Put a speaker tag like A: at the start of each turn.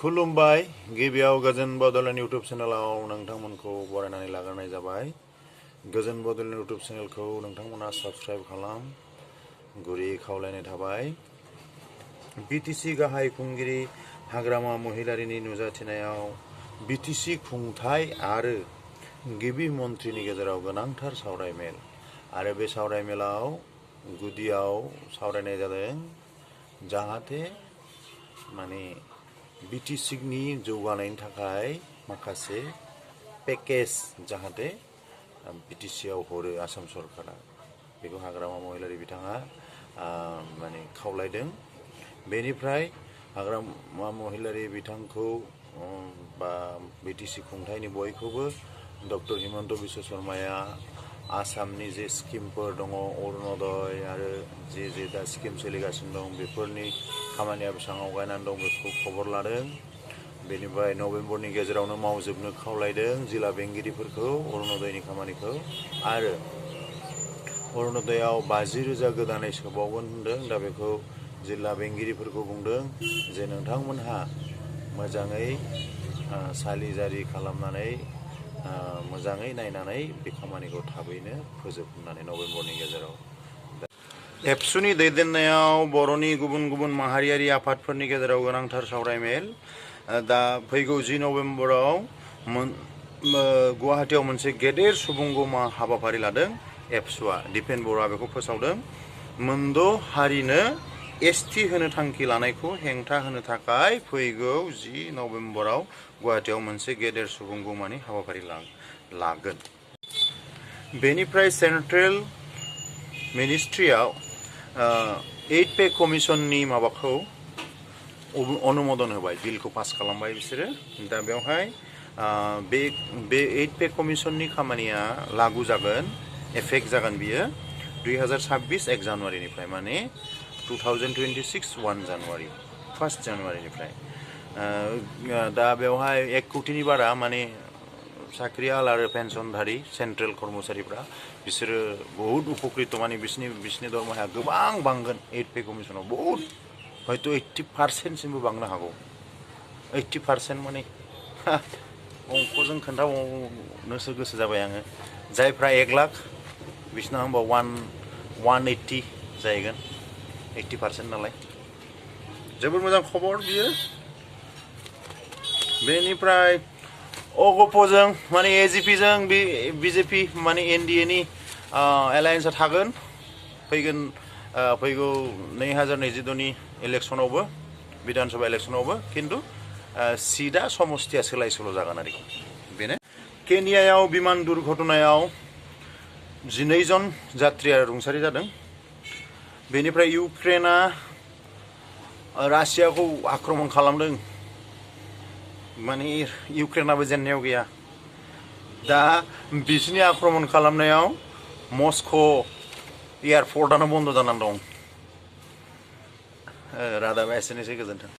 A: खुलुमबाय गिबियाव गोजोन बड'लेण्ड इउटुब चेनेलाव नोंथांमोनखौ बरायनानै लाग्रोनाय जाबाय। गोजोन बड'लेण्ड इउटुब चेनेलखौ नोंथांमोना साबस्क्राइब खालाम, गुरै खावलायनाय थाबाय। बिटिसि गाहाय खुंगिरि हाग्रामा महिलारिनि नुजाथिनायाव बिटिसि खुंथाय आरो गिबि मन्थ्रिनि गेजेराव गोनांथार सावरायमेल आरो बे सावरायमेलाव गुदियाव सावरायनाय जादों जाहाथे माने बिटिसिनि जौगानायनि थाखाय माखासे पेकेज जाहाथे बिटिसिआव हरो आसाम सरकारा, बेखौ हाग्रामा महिलारि बिथाङा माने खावलायदों। बेनिफ्राय हाग्रामा महिलारि बिथांखौ बा बिटिसि खुंथायनि बयखौबो डक्टर हिमन्त बिश्व शर्माया आसामनि जे स्किमफोर दङ अरुणोदय आरो जे दा स्किम सोलिगासिनो दं बेफोरनि खामानिया बेसेबां आवगायनानै दं बेखौ खबर लादों। बेनिफ्राय नभेम्बरनि गेजेरावनो मावजोबनो खावलायदों जिल्ला बेंगिरिफोरखौ अरुणोदयनि खामानिखौ, आरो अरुणोदयआव 50,000 गोदानै सोबावगोन होनदों। दा बेखौ जिल्ला बेंगिरिफोरखौ बुंदों जे नोंथांमोनहा मोजाङै सालिजारि खालामनानै मोजाङै नायनानै बे खामानिखौ थाबैनो फोजोब होननानै नभेम्बरनि गेजेराव। एबसुनि दैदेननायाव बर'नि गुबुन गुबुन माहारियारि आफादफोरनि गेजेराव गोनांथार सावरायमेल। दा फैगौ 10 नभेम्बराव गुवाहाटीआव मोनसे गेदेर सुबुंगमा हाबाफारि लादों एबसुआ। दिपेन बर'आ बेखौ फोसावदों। मोनद' हारिनो एसटि होनो थांखि लानायखौ हेंथा होनो थाखाय फैगौ 10 नभेम्बराव गुवाहाटीआव मोनसे गेदेर सुबुंगमानि हाबाफारि लागोन। बेनिफ्राय सेन्ट्रेल मिनिस्ट्रियाव 8 पे कमिसननि माबाखौ अनुमोदन होबाय, बिलखौ पास खालामबाय बिसोरो। दा बेवहाय बे 8 पे कमिसननि खामानिया लागु जागोन, एफेक्ट जागोन बियो 2026 1 जानुवारिनिफ्राय, माने 2026 1 जानुवारिनिफ्राय। दा बेवहाय 1 कोटिनि बारा माने साख्रियाल आरो पेन्सनधारि सेन्ट्रेल कर्मचारिफ्रा बिसोरो बहुत उपकृत, माने बिसोरनि दरमाहाया गोबां बांगोन 8 पे कमिसनाव, बहुत हयथ' 80% बांनो हागौ। 80% माने अंकजों खोन्थाबावनोसो गोसो जाबाय आङो। जायफ्रा 1 लाख बिसना होमबा 180 जाहैगोन, 80% नालाय जोबोर मोजां खबर बियो। बेनिफ्राय अगप'जों माने एजिपिजों बिजेपि माने एनडिएनि एलायन्सआ थागोन फैगौ 2022नि इलेक्सनावबो, विधान सभा इलेक्सनावबो, खिन्थु सिटआ समस्तिया सोलाय सोल' जागोन आरोखि। बेनो केनियायाव बिमान दुर्घटनायाव 12 जन यात्रिया रुंसारि जादों। बेनिफ्राय इउक्रेना रासियाखौ आक्रमण खालामदों, माने इउक्रेनाबो जेननायाव गैया। दा बिसोरनि आक्रमण खालामनायाव मस्क' एयारपर्टआनो बन्द' जानानै दं। रादाबा एसेनोसै, गोजोन्थों।